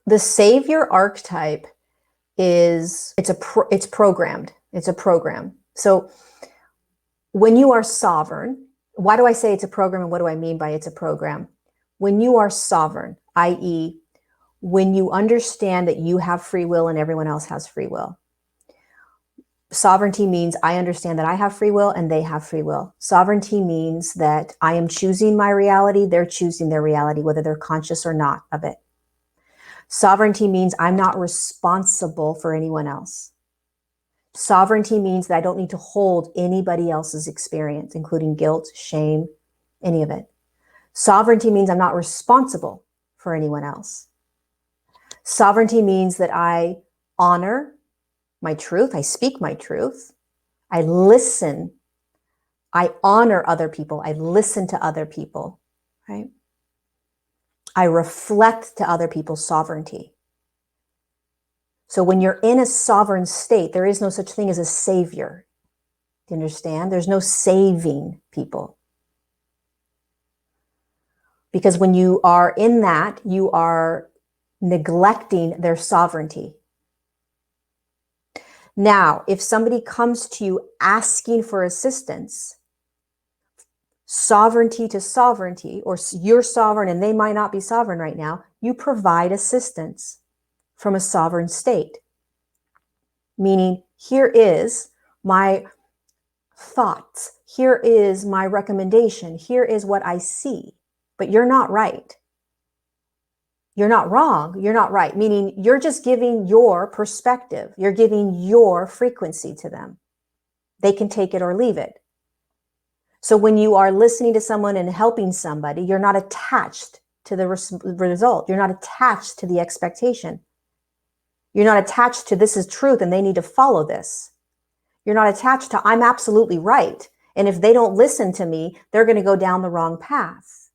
The savior archetype it's programmed. It's a program. So when you are sovereign, why do I say it's a program and what do I mean by it's a program? When you are sovereign, i.e., when you understand that you have free will and everyone else has free will. Sovereignty means I understand that I have free will and they have free will. Sovereignty means that I am choosing my reality, they're choosing their reality, whether they're conscious or not of it. Sovereignty means I'm not responsible for anyone else. Sovereignty means that I don't need to hold anybody else's experience, including guilt, shame, any of it. Sovereignty means I'm not responsible for anyone else. Sovereignty means that I honor my truth. I speak my truth. I listen. I honor other people. I listen to other people, right? I reflect to other people's sovereignty. So when you're in a sovereign state, there is no such thing as a savior. Do you understand? There's no saving people. Because when you are in that, you are neglecting their sovereignty. Now, if somebody comes to you asking for assistance, sovereignty to sovereignty, or you're sovereign and they might not be sovereign right now, you provide assistance from a sovereign state. Meaning, here is my thoughts. Here is my recommendation. Here is what I see. But you're not right. You're not wrong. You're not right. Meaning, you're just giving your perspective. You're giving your frequency to them. They can take it or leave it. So when you are listening to someone and helping somebody, you're not attached to the result. You're not attached to the expectation. You're not attached to this is truth and they need to follow this. You're not attached to I'm absolutely right. And if they don't listen to me, they're going to go down the wrong path.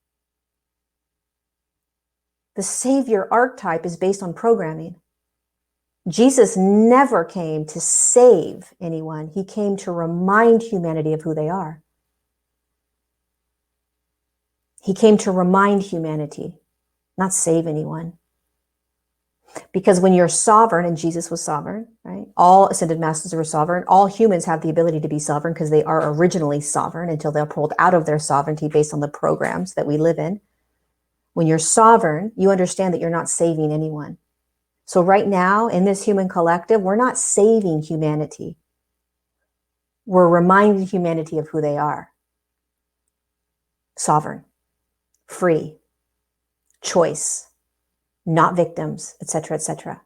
The savior archetype is based on programming. Jesus never came to save anyone. He came to remind humanity of who they are. He came to remind humanity, not save anyone. Because when you're sovereign, and Jesus was sovereign, right? All ascended masters were sovereign. All humans have the ability to be sovereign because they are originally sovereign until they're pulled out of their sovereignty based on the programs that we live in. When you're sovereign, you understand that you're not saving anyone. So right now, in this human collective, we're not saving humanity. We're reminding humanity of who they are. Sovereign, free, choice, not victims, etc., etc.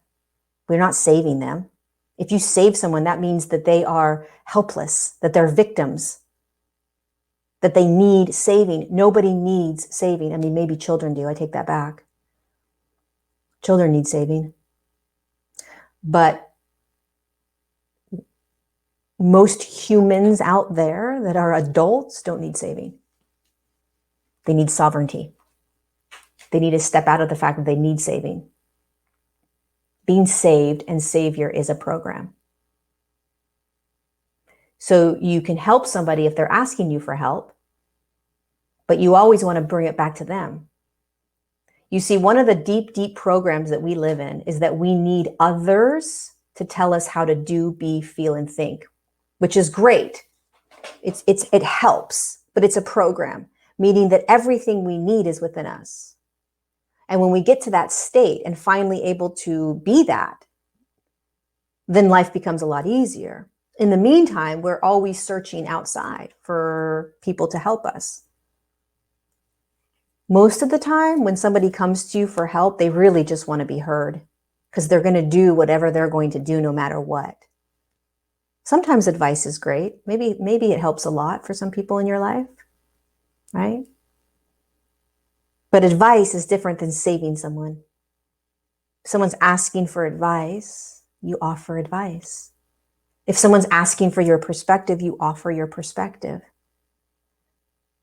We're not saving them. If you save someone, that means that they are helpless, that they're victims, that they need saving. Nobody needs saving. I mean, maybe children do. I take that back. Children need saving. But most humans out there that are adults don't need saving. They need sovereignty. They need to step out of the fact that they need saving. Being saved and savior is a program. So you can help somebody if they're asking you for help, but you always want to bring it back to them. You see, one of the deep, deep programs that we live in is that we need others to tell us how to do, be, feel, and think, which is great. It helps, but it's a program, meaning that everything we need is within us. And when we get to that state and finally able to be that, then life becomes a lot easier. In the meantime, we're always searching outside for people to help us. Most of the time, when somebody comes to you for help, they really just want to be heard because they're going to do whatever they're going to do no matter what. Sometimes advice is great. Maybe it helps a lot for some people in your life, right? But advice is different than saving someone. If someone's asking for advice, you offer advice. If someone's asking for your perspective, you offer your perspective.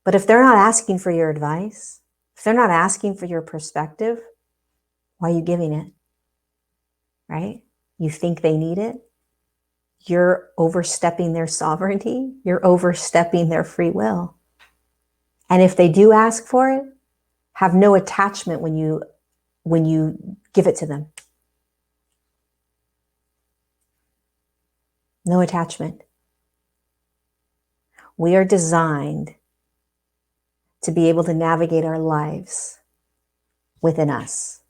But if they're not asking for your advice, if they're not asking for your perspective, why are you giving it? Right? You think they need it? You're overstepping their sovereignty. You're overstepping their free will. And if they do ask for it, have no attachment when you when you give it to them. No attachment. We are designed to be able to navigate our lives within us.